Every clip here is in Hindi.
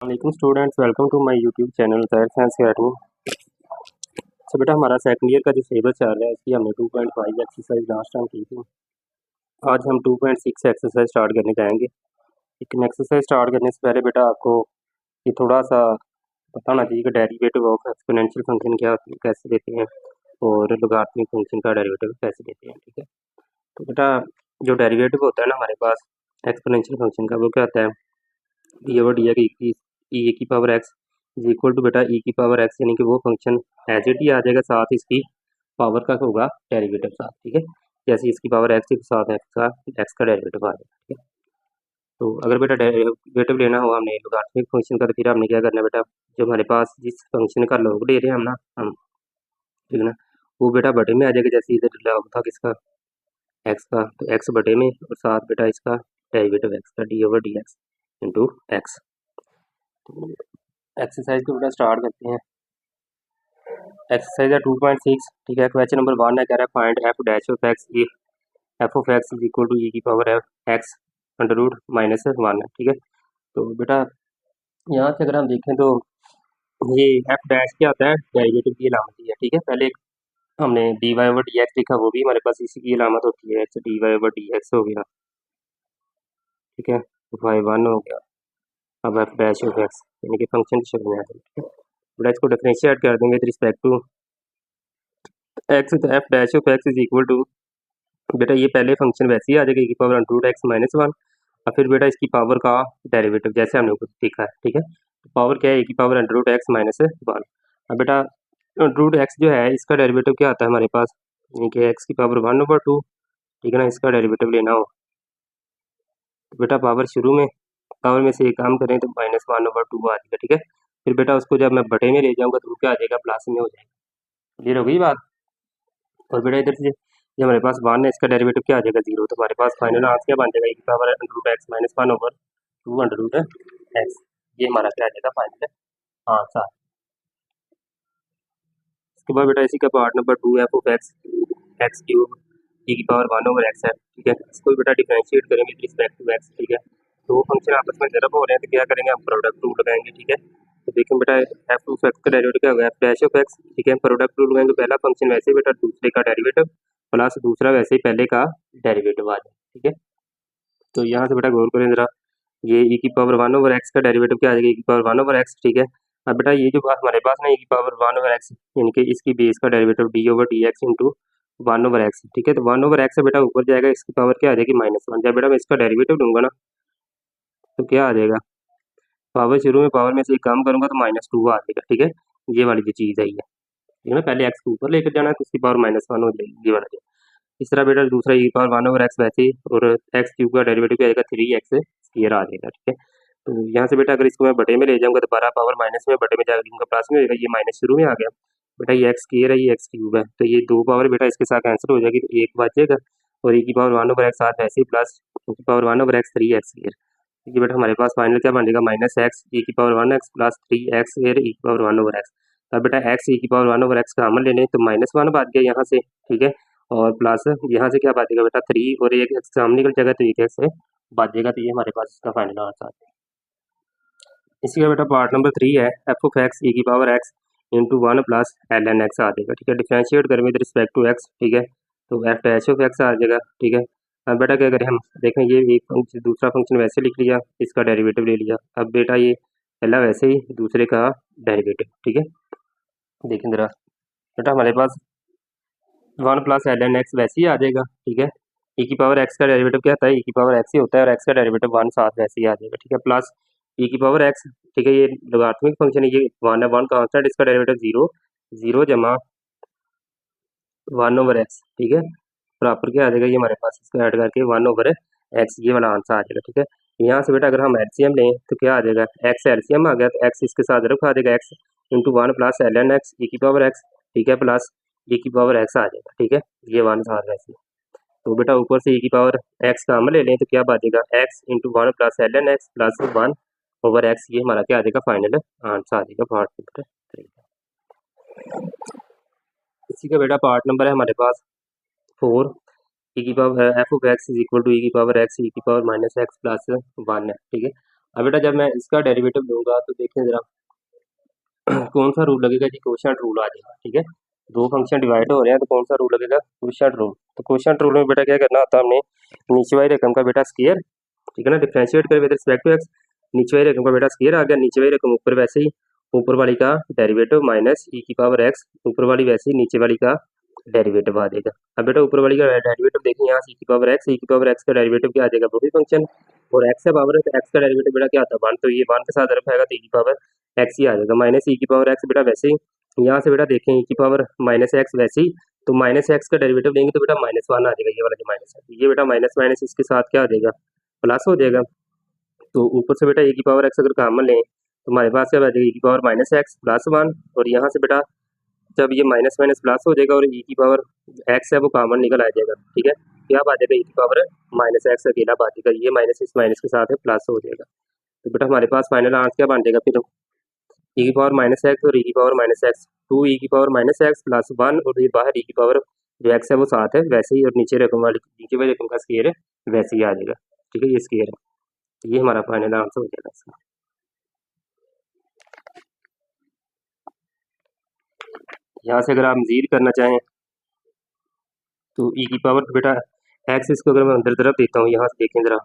वालेकुम students, welcome to my YouTube channel Zahir science academy. तो बेटा हमारा सेकंड ईयर का जो सिलेबस चल रहा है इसकी हमने 2.5 एक्सरसाइज लास्ट टाइम की थी। आज हम 2.6 एक्सरसाइज स्टार्ट करने जाएंगे। लेकिन एक्सरसाइज स्टार्ट करने से पहले बेटा आपको ये थोड़ा सा पता होना चाहिए कि डेरिवेटिव ऑफ एक्सपोनेंशियल फंक्शन क्या कैसे देते हैं और लॉगरिथमिक फंक्शन का डेरिवेटिव कैसे देते हैं। ठीक है, तो बेटा जो डेरिवेटिव होता है ना हमारे पास एक्सपोनेंशियल फंक्शन का, वो क्या होता है, डी ओवर डी ई की power X is equal to बेटा ई की पावर एक्स, यानी कि वो फंक्शन एज इट ही आ जाएगा, साथ इसकी पावर का होगा डेरिवेटिव साथ। ठीक है, जैसे इसकी पावर एक्स के साथ एक्स का डेरिवेटिव आ जाएगा। ठीक है, तो अगर बेटा डेरिवेटिव लेना हो हमने लॉगरिथमिक फंक्शन का, तो फिर हमने क्या करना है बेटा, जो हमारे पास जिस फंक्शन का लॉग ले रहे हैं हम ठीक है ना, वो बेटा बटे में आ जाएगा। जैसे इधर लॉग था किसका, एक्स का, तो एक्स बटे में और साथ बेटा इसका डेरिवेटिव एक्स का D over D x into x. Exercise को बेटा स्टार्ट करते हैं। एक्सरसाइज है 2.6। ठीक है, क्वेश्चन नंबर 1 है, कह रहा है find f dash of x if f of x is equal to e की power f x under root minus 1 है। ठीक है, तो बेटा यहाँ से अगर हम देखें तो ये एफ डैश क्या होता है, डेरिवेटिव की अलामत ही है। ठीक है, पहले हमने D Y over D X लिखा, वो भी हमारे पास इसी की अलामत होती है, X D Y over D X हो गया। ठीक है, वाई वन हो गया। अब एफ डैश ऑफ एक्स यानी कि फंक्शन की शक्ल में आ जाएगी। ठीक है, बेटा इसको डिफरेंशिएट कर देंगे विद रिस्पेक्ट टू एक्स, तो F dash of x is equal to, बेटा ये पहले फंक्शन वैसे ही आ जाएगा, की power under root X minus 1, और फिर बेटा इसकी पावर का डेरिवेटिव जैसे हमने ऊपर सीखा है। ठीक है, तो पावर क्या है, ए की power under root X minus 1। अब बेटा अंडर रूट एक्स जो है इसका डेरिवेटिव क्या आता है हमारे पास, यानी कि एक्स की पावर 1/2। ठीक है ना, इसका डेरिवेटिव लेना हो तो बेटा पावर शुरू में पावर में से एक काम करें तो -1/2 आ जाएगा। ठीक है, फिर बेटा उसको जब मैं बटे में ले जाऊंगा तो वो क्या आ जाएगा, प्लस में हो जाएगा। क्लियर हो गई बात। और बेटा इधर से जो हमारे पास 1 है इसका डेरिवेटिव क्या आ जाएगा, 0। तो हमारे पास फाइनल आंसर क्या बन जाएगा, e की power under root X minus 1/2 under root X. ये हमारा क्या आ जाएगा फाइनल आंसर। इसके बाद बेटा इसी का part number 2 f of x x cube e की पावर 1/x है। ठीक है, इसको बेटा डिफरेंशिएट करेंगे विद रिस्पेक्ट टू एक्स। ठीक है, दो फंक्शन आपस में जरब हो रहे हैं तो क्या करेंगे, हम प्रोडक्ट रूल लगाएंगे। ठीक है, तो देखें बेटा एफ ऑफ एक्स का डेरिवेटिव क्या होगा, एफ डैश ऑफ एक्स। ठीक है, प्रोडक्ट रूल लगाएंगे, पहला फंक्शन वैसे ही बेटा दूसरे का डेरिवेटिव प्लस दूसरा वैसे ही पहले का डेरिवेटिव आ जाए। ठीक है, तो यहाँ से बेटा गौर करें जरा, ये ई की पावर 1/x का डेरिवेटिव क्या आ जाएगा, ई की पावर 1/x। ठीक है, अब बेटा ये जो बात हमारे पास ना, ई की पावर 1/x यानी कि इसकी बेस का derivative D over D x into 1/x। ठीक है, तो 1/x से बेटा ऊपर जाएगा, इसकी पावर क्या आ जाएगी, -1। जब बेटा मैं इसका डेरिवेटिव लूंगा ना तो क्या आ जाएगा, पावर शुरू में पावर में से एक कम करूंगा तो -2 आ जाएगा। ठीक है, ये वाली जो चीज़ है ये, ठीक है ना, पहले एक्स को ऊपर लेकर जाना है तो उसकी पावर -1 हो जाएगी, ये वाला। इस तरह बेटा दूसरा ई पावर 1/x वैसे ही, और एक्स क्यूब का डेरिवेटिव क्या आएगा, 3x स्क्वायर आ जाएगा। ठीक है, तो यहाँ से बेटा अगर इसको मैं बटे में ले जाऊंगा तो 12 पावर माइनस में बटे में जाकर प्लस में हो जाएगा, ये माइनस शुरू में आ गया। बेटा ये एक्स स्क्वायर है, ये एक्स क्यूब है, तो ये दो पावर बेटा इसके साथ कैंसिल हो जाएगी, तो एक बचेगा। और ई की पावर 1/x साथ वैसे ही प्लस ई की पावर 1/x 3x स्क्वायर। ये बेटा हमारे पास फाइनल क्या बन जाएगा, -x ई की power 1x plus 3x square ई की पावर 1/x। अब बेटा एक्स ई की पावर 1/x का अमल लेने तो -1 बच गया यहाँ से। ठीक है, और प्लस यहाँ से क्या बचेगा बेटा 3, और एक एक्स सामने निकल जाएगा तो एक एक्स से बचेगा, तो ये हमारे पास इसका फाइनल आंसर। इसी का बेटा पार्ट नंबर 3 है, एफ ऑफ एक्स ई की power x into 1 plus L N x आ जाएगा। ठीक है, डिफ्रेंशिएट करें विद रिस्पेक्ट टू एक्स। ठीक है, तो एफ डैश ऑफ एक्स आ जाएगा। ठीक है, अब बेटा क्या करें हम, देखें ये एक फंक्शन दूसरा फंक्शन वैसे लिख लिया, इसका डेरिवेटिव ले लिया। अब बेटा ये पहला वैसे ही दूसरे का डेरिवेटिव। ठीक है, देखें जरा बेटा हमारे पास 1 प्लस एल एन एक्स वैसे ही आ जाएगा। ठीक है, ई की पावर एक्स का डेरिवेटिव क्या होता है, ई की पावर एक्स ही होता है, और एक्स का डेरिवेटिव 1 साथ वैसे ही आ जाएगा। ठीक है, प्लस ई की पावर एक्स। ठीक है, ये लॉगरिथमिक फंक्शन है, ये 1 है, 1 कांस्टेंट, इसका डेरिवेटिव 0 0 जमा 1/x। ठीक है, बराबर क्या आ जाएगा, ये हमारे पास इसको ऐड करके 1/x, ये वाला आंसर आ जाएगा। ठीक है, यहाँ से बेटा अगर हम एलसीएम लें तो क्या आ जाएगा, एक्स एलसीएम आ गया तो एक्स इसके साथ रखा आ जाएगा, x into 1 plus L N x e की पावर एक्स। ठीक है, प्लस ई की पावर एक्स आ जाएगा। ठीक है, ये 1 साथ वैसे, तो बेटा ऊपर से ई की पावर एक्स का अमल ले लें तो क्या बचेगा, X into 1 plus L N X plus 1/x। ये हमारा क्या आ जाएगा, फाइनल आंसर आ जाएगा पार्ट नंबर 3। इसी का बेटा पार्ट नंबर है हमारे पास 4, ई की power f of x is equal to e की पावर एक्स ई की पावर -x प्लस 1 है। ठीक है, अब बेटा जब मैं इसका डेरिवेटिव लूँगा तो देखें ज़रा कौन सा रूल लगेगा जी, कोशेंट रूल आ जाएगा। ठीक है, दो फंक्शन डिवाइड हो रहे हैं तो कौन सा रूल लगेगा, कोशेंट रूल। तो कोशेंट रूल में बेटा क्या करना होता है, हमने नीचे वाली रकम का बेटा स्क्वायर, ठीक है ना, डिफरेंशिएट कर विद रिस्पेक्ट टू एक्स, नीचे वाली रकम का बेटा स्क्वायर आ गया, नीचे वाली रकम ऊपर वैसे ही ऊपर वाली का डेरिवेटिव माइनस ई की पावर एक्स, ऊपर वाली वैसे ही नीचे वाली का डेरिवेटिव आ जाएगा। अब बेटा ऊपर वाली का डेरिवेटिव देखें, यहाँ ई की पावर एक्स, ई की पावर एक्स का डेरिवेटिव क्या आ जाएगा, वही फंक्शन, और एक्स का पावर है तो एक्स का डेरिवेटिव बेटा क्या आता है 1, तो ये 1 के साथ रखा आएगा तो ई की पावर एक्स ही आ जाएगा, माइनस ई की पावर एक्स बेटा वैसे ही यहाँ से बेटा देखें ई की पावर माइनस एक्स वैसे ही, तो माइनस एक्स का डेरिवेटिव लेंगे तो बेटा -1 आ जाएगा, ये वाला जो माइनस है, ये बेटा माइनस माइनस इसके साथ क्या आ जाएगा, प्लस हो जाएगा। तो ऊपर से बेटा ए की पावर एक्स अगर कॉमन लें तो हमारे पास क्या बचेगा, e की पावर माइनस एक्स प्लस 1, और यहाँ से बेटा जब ये माइनस माइनस प्लस हो जाएगा और e की पावर एक्स है वो कॉमन निकल आ जाएगा। ठीक है, क्या आ जाएगा, e की पावर माइनस एक्स अकेला आ जाएगा, ये माइनस इस माइनस के साथ है प्लस हो जाएगा। तो बेटा हमारे पास फाइनल आंसर क्या बन जाएगा फिर, e की पावर माइनस एक्स और e की पावर माइनस एक्स, 2 e की पावर माइनस एक्स प्लस 1, और ये बाहर e की पावर जो एक्स है वो साथ है वैसे ही, और नीचे रकम वाली नीचे वाली रकम का स्केयर है वैसे ही आ जाएगा। ठीक है, ये स्केयर है, ये हमारा फाइनल आंसर हो जाएगा इसका। यहाँ से अगर आप मजीद करना चाहें तो ई की पावर बेटा एक्स, इसको अगर मैं अंदर तरफ देता हूँ, यहाँ से देखें ज़रा,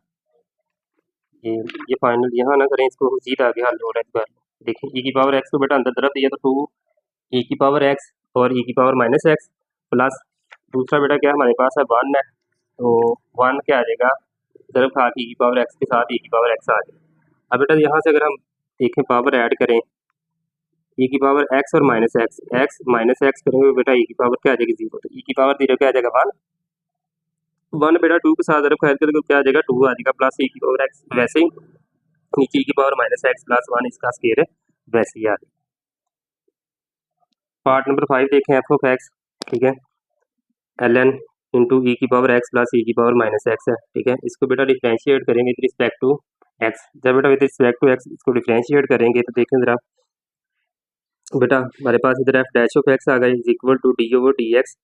ये फाइनल यहाँ ना करें, इसको मजीद आगे हल हो रहा है इस बार। देखिए ई की पावर एक्स को बेटा अंदर तरफ दिया तो 2 ई की पावर एक्स और ई की पावर माइनस एक्स प्लस दूसरा बेटा क्या हमारे पास है 1 है, तो 1 क्या आ जाएगा, तरफ खा ई की पावर एक्स के साथ ई की पावर एक्स आ जाएगा। अब बेटा यहाँ से अगर हम देखें पावर ऐड करें, ई की पावर एक्स और minus x, x minus x करेंगे बेटा ई की पावर क्या आ जाएगी 0, तो ई की पावर 0 क्या आ जाएगा 1, 1 बेटा 2 के साथ अरब खैर कर क्या आ जाएगा 2 आ जाएगा, प्लस ई की पावर एक्स वैसे ही नीचे ई की पावर माइनस एक्स प्लस 1 इसका स्केयर है वैसे ही आ जाएगा। पार्ट नंबर 5 देखें, एफ ऑफ एक्स, ठीक है, एल एन इंटू ई की पावर एक्स प्लस ई की पावर माइनस एक्स है। ठीक है, इसको बेटा डिफ्रेंशिएट करेंगे विद रिस्पेक्ट टू एक्स, जब बेटा विद रिस्पेक्ट टू एक्स इसको डिफ्रेंशिएट करेंगे तो देखें जरा बेटा हमारे पास इधर एफ डैश ऑफ एक्स आ गया is equal to D over D X,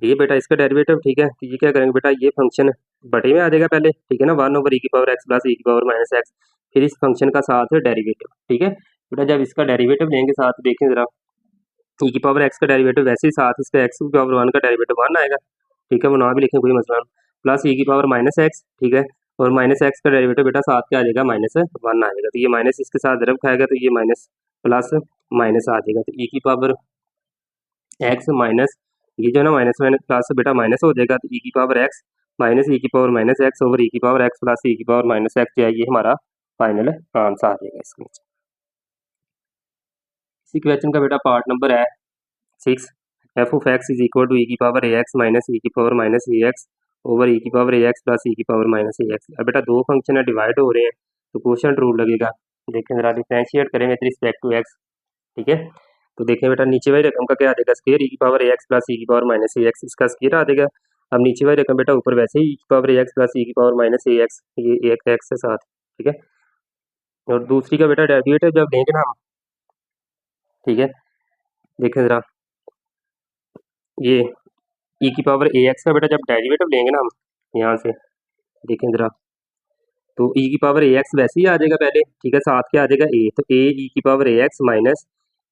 ये बेटा इसका डेरिवेटिव। ठीक है, तो ये क्या करेंगे बेटा, ये फंक्शन बटे में आ जाएगा पहले, ठीक है ना, 1 ओवर ई की पावर एक्स प्लस ई की पावर माइनस एक्स, फिर इस फंक्शन का साथ है डेरिवेटिव। ठीक है बेटा, जब इसका डेरिवेटिव लेंगे साथ देखें जरा, ई की पावर एक्स का डेरिवेटिव वैसे ही साथ इसका एक्स की पावर 1 का डेरिवेटिव 1 आएगा। ठीक है, वो ना भी लिखें कोई मसला नहीं, प्लस ई की पावर माइनस एक्स, ठीक है, और माइनस एक्स का डेरिवेटिव बेटा साथ क्या आ जाएगा, -1 आ जाएगा, तो ये माइनस इसके साथ जरब खाएगा तो ये माइनस प्लस माइनस आ जाएगा, तो ई की पावर एक्स माइनस ये जो है ना माइनस माइनस प्लस बेटा माइनस हो जाएगा, तो ई की पावर एक्स माइनस ई की power minus x over e की पावर एक्स प्लस ई की पावर माइनस एक्स जो है ये हमारा फाइनल आंसर आ जाएगा इसके। इसी क्वेश्चन का बेटा पार्ट नंबर है 6, f of x is equal to e की power a x minus e की power minus a x over e की power a x plus e की पावर माइनस ए एक्स। अब बेटा दो फंक्शन है डिवाइड हो रहे हैं तो कोशेंट रूल लगेगा, देखें जरा डिफरेंशिएट करें विद रिस्पेक्ट टू एक्स। ठीक है, तो देखें बेटा नीचे वाली रकम का क्या आ जाएगा, स्क्वायर ई की power a x plus e की पावर माइनस ए एक्स, इसका स्क्वायर आ जाएगा। अब नीचे वाली रकम बेटा ऊपर वैसे ही ई की power a x plus e की पावर माइनस ए एक्स, ये एक एक्स के साथ। ठीक है, और दूसरी का बेटा डेरिवेटिव जब लेंगे ना हम, ठीक है, देखें जरा ये ई की पावर ए एक्स का बेटा जब डेरिवेटिव लेंगे ना हम यहाँ से, देखें जरा, तो ई की पावर ए एक्स वैसे ही आ जाएगा पहले, ठीक है, साथ क्या आ जाएगा ए, तो ए ई की power a x minus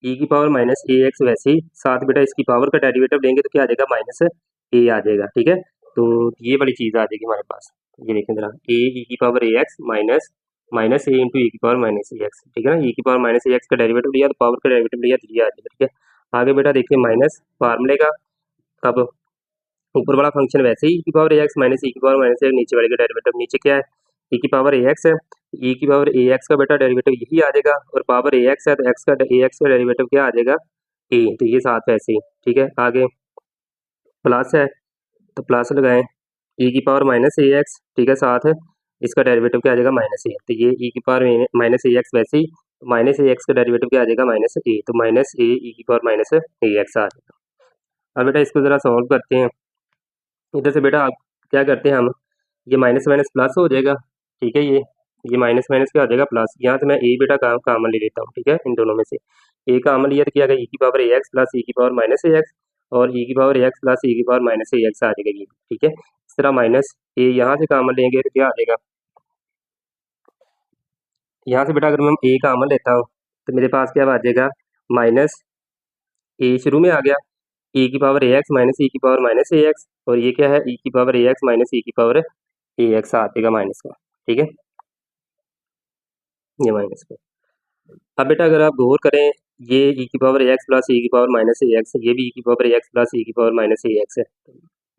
e की पावर माइनस ए एक्स वैसे ही साथ बेटा इसकी पावर का डेरिवेटिव लेंगे तो क्या आ जाएगा माइनस ए आ जाएगा। ठीक है, तो ये वाली चीज़ आ जाएगी हमारे पास, ये देखें जरा ए ई की power a x minus minus A into ई की पावर माइनस ए एक्स। ठीक है ना, ई की पावर माइनस ए एक्स का डेरिवेटिव लिया तो पावर का डेरिवेटिव लिया तो ये आ जाएगा। ठीक है, आगे बेटा देखिए माइनस फार्मूले का, कब ऊपर वाला फंक्शन वैसे ही ई की power a x minus e की पावर माइनस ए, नीचे वाले का डेरिवेटिव नीचे क्या है ई की पावर ए एक्स है, ई की पावर ए एक्स का बेटा डेरिवेटिव यही आ जाएगा, और पावर ए एक्स है तो एक्स का ए एक्स का डेरिवेटिव क्या आ जाएगा ए, तो ये साथ वैसे ही। ठीक है, आगे प्लस है तो प्लस लगाएं, ई की पावर माइनस ए एक्स, ठीक है, साथ है इसका डेरिवेटिव क्या आ जाएगा माइनस ए, तो ये ई की पावर माइनस ए एक्स वैसे ही माइनस ए एक्स का डेरिवेटिव क्या आ जाएगा माइनस ए, तो माइनस ए ई की पावर माइनस ए एक्स आ जाएगा। अब बेटा इसको ज़रा सॉल्व करते हैं, इधर से बेटा आप क्या करते हैं हम, ये माइनस माइनस प्लस हो जाएगा। ठीक है, ये माइनस माइनस क्या हो जाएगा प्लस, यहाँ से मैं ए बेटा कामन ले लेता हूँ। ठीक है, इन दोनों में से ए कामन लिया तो क्या गया ई की power a x plus e की पावर माइनस ए एक्स, और ई की power a x plus e की पावर माइनस ए एक्स आ जाएगा ये। ठीक है, इस तरह माइनस ए यहाँ से कामन लेंगे तो क्या आ जाएगा, यहाँ से बेटा अगर मैं ए कामन लेता हूँ तो मेरे पास क्या आ जाएगा, माइनस ए शुरू में आ गया, e की power a x minus e की पावर माइनस ए एक्स, और ये क्या है, e की power a x minus e की पावर ए एक्स आ जाएगा माइनस का, ठीक है, ये माइनस का। अब बेटा अगर आप गौर करें, ये e की power a x plus e की पावर माइनस ए एक्स, ये भी e की power a x plus e की पावर माइनस ए एक्स है,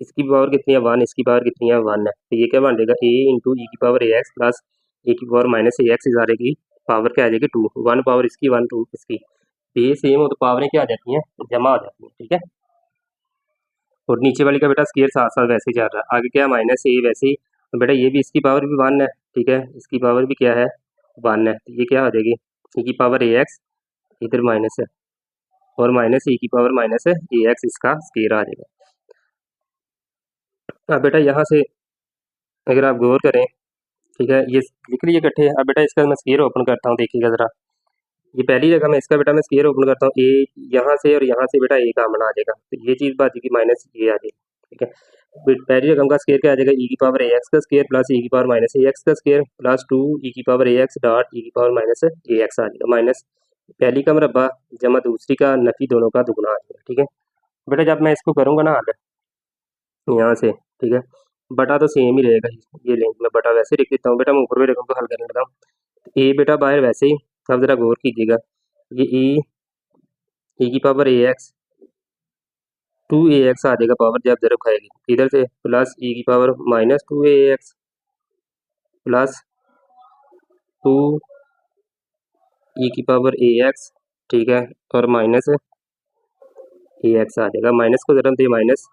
इसकी पावर कितनी है, 1, इसकी पावर कितनी है, 1 है, तो ये क्या बन जाएगा, ए इंटू ई की पावर ए एक्स प्लस ए की पावर माइनस ए एक्स इजारे की पावर क्या आ जाएगी 2, 1 पावर इसकी 1 2 इसकी, ये सेम हो तो पावरें क्या आ जाती हैं, जमा हो जाती हैं, ठीक है। और नीचे वाली का बेटा स्केयर साथ साथ वैसे ही चल रहा है, आगे क्या माइनस ए वैसे ही, तो बेटा ये भी इसकी पावर भी 1 है, ठीक है, इसकी पावर भी क्या है 1 है, तो ये क्या हो जाएगी, ई की पावर ए एक्स इधर माइनस है, और माइनस ई की पावर माइनस है ए एक्स, इसका स्केयर आ जाएगा। अब बेटा यहाँ से अगर आप गौर करें, ठीक है, ये लिख लीजिए इकट्ठे। अब बेटा इसका मैं स्केयर ओपन करता हूँ, देखिएगा ज़रा, ये पहली जगह में इसका बेटा मैं स्केयर ओपन करता हूँ, ए यहाँ से और यहाँ से बेटा ए कामन आ जाएगा, तो ये चीज़ बात की माइनस ये आ जाएगी, ठीक है। पहली रकम का स्केयर क्या आ जाएगा, ई की पावर ए एक्स का स्केयर प्लस ई की पावर माइनस ए एक्स का स्केयर प्लस 2 ई की power a x dot E की पावर माइनस ए एक्स आ जाएगा, माइनस पहली का मुरब्बा जमा दूसरी का नफी दोनों का दुगना आ जाएगा, ठीक है। बेटा जब मैं इसको करूँगा ना हल यहाँ से, ठीक है, बटा तो सेम ही रहेगा, ये लेंगे, मैं बटा वैसे लिख देता हूँ बेटा, मैं ऊपर में रकम को हल करने लगा हूँ, ए बेटा बाहर वैसे ही, अब ज़रा गौर कीजिएगा, ये ई की power a x 2 A x आ जाएगा पावर जब ज़रब खाएगी, इधर से प्लस ई की पावर माइनस 2 ए एक्स प्लस 2 ई की पावर ए एक्स, ठीक है, और माइनस ए एक्स आ जाएगा, माइनस को ज़रब दे माइनस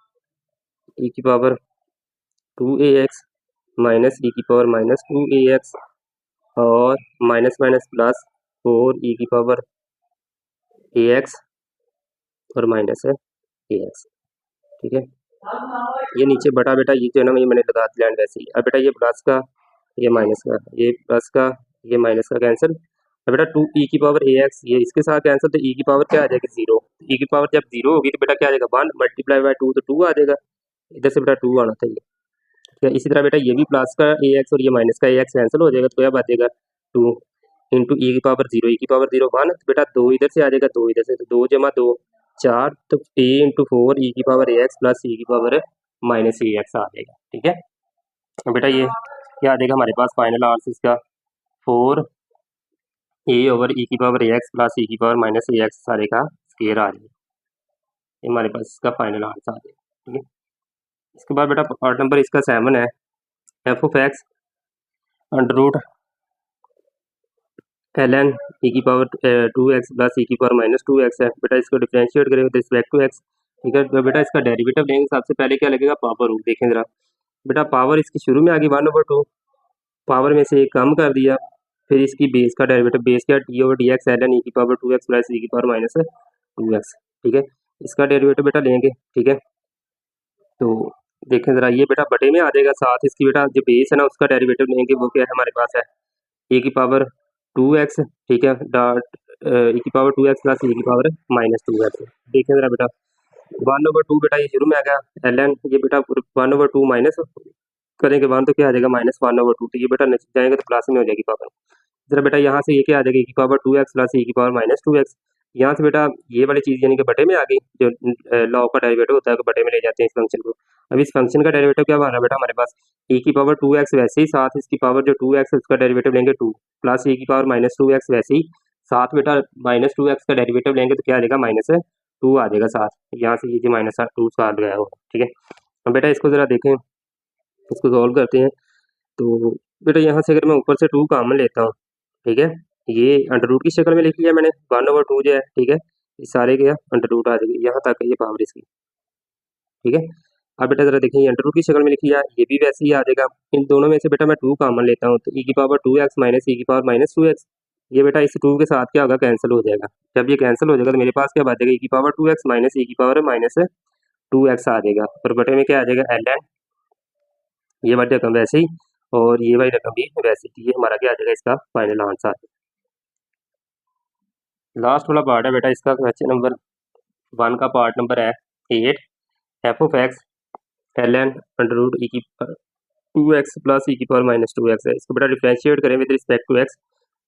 ई की पावर 2 ए एक्स माइनस ई की पावर माइनस 2 ए एक्स, और माइनस माइनस प्लस 4 ई की पावर ए एक्स और माइनस है ए एक्स, ठीक है। ये नीचे बटा बेटा ये जो है ना, ये मैंने लगा दिया वैसे ही। अब बेटा ये प्लस का, ये माइनस का, ये प्लस का, ये माइनस का कैंसिल, अब बेटा 2 ई की पावर ए एक्स ये इसके साथ कैंसिल, तो ई की पावर क्या आ जाएगी 0, ई की पावर जब 0 होगी तो बेटा क्या आ जाएगा 1 मल्टीप्लाई बाय 2, तो 2 आ जाएगा, इधर से बेटा 2 आना चाहिए, ठीक है। इसी तरह बेटा ये भी प्लस का ए एक्स और ये माइनस का ए एक्स कैंसिल हो जाएगा, तो क्या बचेगा 2 इंटू ई की पावर 0, ई की पावर 0 1, तो बेटा 2 इधर से आ जाएगा, 2 इधर से, तो 2 जमा 2 4, तो ए इंटू 4 ई की power a x plus e की पावर माइनस ए एक्स आ जाएगा, ठीक है। बेटा ये क्या आ जाएगा हमारे पास फाइनल आंसर इसका 4 ए ओवर ई की power a x plus e की पावर माइनस ए एक्स सारे का स्केयर आ जाएगा, ये हमारे पास इसका फाइनल आंसर आ जाएगा, ठीक है। इसके बाद बेटा पार्ट नंबर इसका 7 है, F of X under root L N E की पावर 2x प्लस ई की पावर माइनस 2x है, बेटा इसको डिफरेंशिएट करें विद रिस्पेक्ट टू एक्स, ठीक है। तो बेटा इसका डेरिवेटिव लेंगे, सबसे पहले क्या लगेगा पावर रूट, देखें जरा बेटा, पावर इसकी शुरू में आ गई 1/2, पावर में से एक कम कर दिया, फिर इसकी बेस का डेरिवेटिव, बेस क्या T over D X L N E की पावर 2x प्लस ई की पावर माइनस 2x, ठीक है, इसका डेरिवेटिव बेटा लेंगे, ठीक है। तो देखें जरा, ये बेटा बटे में आ जाएगा, साथ इसकी बेटा जो बेस है ना उसका डेरिवेटिव लेंगे, वो क्या है हमारे पास है ए की पावर 2x, ठीक है, डॉट ई की पावर 2x प्लस ई की पावर माइनस 2x, देखें जरा बेटा 1/2 बेटा ये शुरू में आ गया एल एन, ये बेटा 1/2 माइनस करेंगे 1 तो क्या आ जाएगा -1/2, तो ये बेटा नीचे जाएंगे तो प्लस में हो जाएगी पावर, जरा बेटा यहाँ से ये क्या आ जाएगा ई की पावर 2x प्लस ई की पावर माइनस 2x, यहाँ से बेटा ये वाली चीज़ यानी कि बटे में आ गई, जो लॉ का डेरिवेटिव होता है कि बटे में ले जाते हैं इस फंक्शन को। अब इस फंक्शन का डेरिवेटिव क्या बन रहा है बेटा हमारे पास, ई की पावर 2x वैसे ही, साथ इसकी पावर जो 2x है उसका डेरिवेटिव लेंगे 2 प्लस ई की पावर माइनस 2x वैसे ही, साथ बेटा माइनस 2x का डेरिवेटिव लेंगे तो क्या आ जाएगा -2 आ जाएगा साथ, यहाँ से ये जो -2 साथ गया हो, ठीक है। अब बेटा इसको ज़रा देखें, इसको सॉल्व करते हैं, तो बेटा यहाँ से अगर मैं ऊपर से 2 कॉमन लेता हूँ, ठीक है, ये अंडर रूट की शक्ल में लिख लिया मैंने, 1/2 जो है, ठीक है, ये सारे क्या अंडर रूट आ जाएगी, यहाँ तक है ये पावर इसकी, ठीक है। अब बेटा जरा देखिए अंडर रूट की शक्ल में लिख लिया, ये भी वैसे ही आ जाएगा, इन दोनों में से बेटा मैं 2 कॉमन लेता हूँ, तो ई की पावर 2x माइनस ई की पावर माइनस 2x, ये बेटा इस 2 के साथ क्या होगा कैंसिल हो जाएगा, जब ये कैंसिल हो जाएगा तो मेरे पास क्या बच जाएगा ई की पावर 2x माइनस ई की पावर माइनस 2x आ जाएगा, और बटे में क्या आ जाएगा एल एन, ये वाली रकम वैसे ही और ये वाली रकम भी वैसे ही, ये हमारा क्या आ जाएगा इसका फाइनल आंसर। लास्ट वाला पार्ट है बेटा इसका, क्वेश्चन नंबर 1 का पार्ट नंबर है 8, f of x L n under root e की 2x प्लस ई की पावर माइनस 2x है, इसको बेटा डिफ्रेंशिएट करें विद रिस्पेक्ट टू एक्स,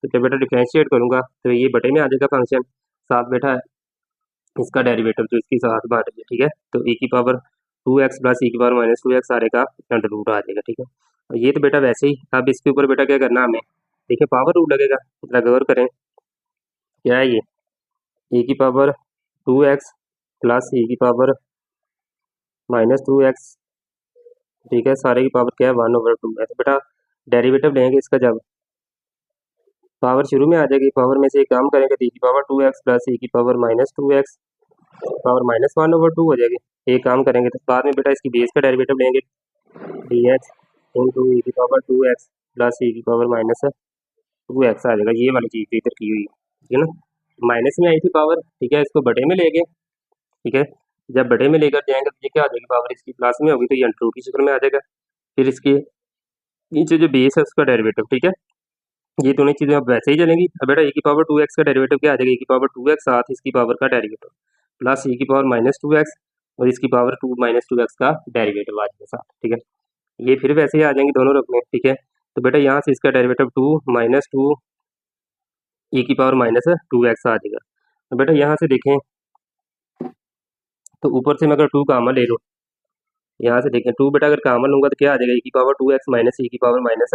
तो जब बेटा डिफ्रेंशिएट करूँगा तो ये बटे में आ जाएगा फंक्शन, साथ बेटा इसका डेरिवेटिव जो इसकी साथ बांट है, ठीक है। तो e की पावर 2x प्लस e की पावर माइनस 2x सारे का अंडर रूट आ जाएगा, ठीक है। और ये तो बेटा वैसे ही, अब इसके ऊपर बेटा क्या करना हमें, देखिए पावर रूल लगेगा, जरा गौर करें क्या है ये, e की पावर 2x प्लस e की पावर माइनस 2x, ठीक है, सारे की पावर क्या है 1/2 है। तो बेटा डेरिवेटिव लेंगे इसका, जब पावर शुरू में आ जाएगी, पावर में से एक काम करेंगे तो e की पावर 2x प्लस e की power minus 2x power minus 1/2 हो जाएगी। एक काम करेंगे तो बाद में बेटा इसकी बेस का डेरिवेटिव लेंगे, dx इंटू e की पावर 2x प्लस e की पावर माइनस 2x आ जाएगा। ये वाली चीज़ इधर की हुई है, ठीक है ना, माइनस में आई थी पावर, ठीक है, इसको बटे में ले गए, ठीक है। जब बटे में लेकर जाएंगे तो ये क्या आ जाएगी, पावर इसकी प्लस में होगी तो ये अंडर रूट की शक्ल में आ जाएगा। फिर इसके नीचे जो बेस है उसका डेरिवेटिव, ठीक है, ये दोनों चीज़ें अब वैसे ही चलेंगी। अब बेटा e की पावर 2x का डेरिवेटिव क्या आ जाएगा, e की पावर 2x साथ इसकी पावर का डेरिवेटिव प्लस e की पावर माइनस 2x और इसकी पावर 2 माइनस 2x का डेरिवेटिव आ जाएगा साथ, ठीक है। ये फिर वैसे ही आ जाएंगे दोनों रकमें, ठीक है। तो बेटा यहाँ से इसका डेरिवेटिव 2 माइनस 2 e की पावर माइनस 2x आ जाएगा। तो बेटा यहाँ से देखें तो ऊपर से मैं अगर 2 कामन ले लूँ, यहाँ से देखें 2 बेटा अगर कामन लूँगा तो क्या आ जाएगा, e की पावर 2x माइनस e की पावर माइनस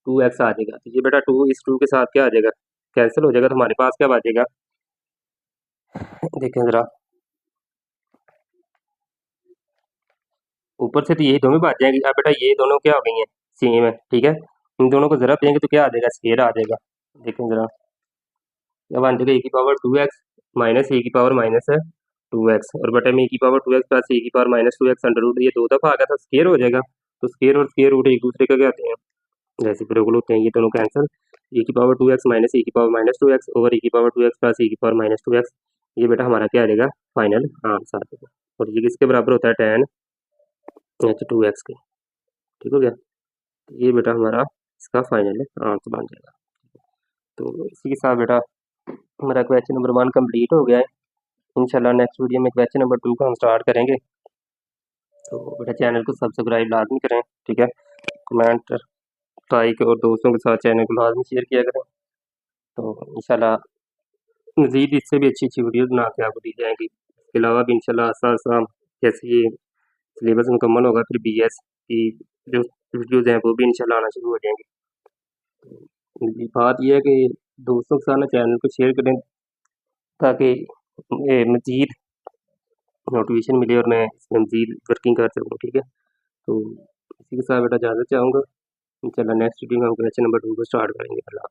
2x आ जाएगा। तो ये बेटा 2 इस 2 के साथ क्या आ जाएगा, कैंसिल हो जाएगा। तो हमारे पास क्या बचेगा, देखें ज़रा ऊपर से तो यही दोनों बच जाएंगी। अब बेटा ये दोनों क्या हो गई हैं, सेम है, ठीक है। इन दोनों को ज़रा देंगे तो क्या आ जाएगा, स्क्वायर आ जाएगा। देखें ज़रा अब बन जाएगा e की पावर 2x माइनस e की पावर माइनस 2x और बटे में e की पावर 2x प्लस e की power minus 2x under root, ये 2 दफ़ा आ गया था, स्क्वायर हो जाएगा। तो स्क्वायर और स्क्वायर रूट एक दूसरे का क्या होते हैं, जैसे बिल्कुल होते हैं, ये दोनों कैंसिल। e की पावर 2x माइनस e की power minus 2x over e की पावर 2x प्लस e की पावर माइनस 2x, ये बेटा हमारा क्या आ जाएगा, फाइनल आंसर आ जाएगा। और ये किसके बराबर होता है, tan h2x के, ठीक हो गया। ये बेटा हमारा इसका फाइनल आंसर बन जाएगा। तो इसी के साथ बेटा हमारा क्वेश्चन नंबर 1 कंप्लीट हो गया है। इंशाल्लाह नेक्स्ट वीडियो में क्वेश्चन नंबर 2 का हम स्टार्ट करेंगे। तो बेटा चैनल को सब्सक्राइब लाजमी करें, ठीक है, कमेंट लाइक और दोस्तों के साथ चैनल को लाजमी शेयर किया करें। तो इंशाल्लाह मज़ीद इससे भी अच्छी अच्छी वीडियोज़ बना के आपको दी जाएंगी। इसके अलावा भी इंशाल्लाह आसा आसा जैसे ये सिलेबस मुकम्मल होगा फिर BS की जो वीडियोज़ हैं वो भी इंशाल्लाह आना शुरू हो जाएंगी। तो बात यह है कि दोस्तों के साथ ना चैनल को शेयर करें ताकि मज़ीद नोटिफिकेशन मिले और मैं इसमें मज़ीद वर्किंग कर सकूँ, ठीक है। तो इसी के साथ बेटा इजाज़त चाहूँगा। इंशाल्लाह नेक्स्ट वीडियो में हम क्वेश्चन नंबर 2 को स्टार्ट करेंगे। अल्लाह।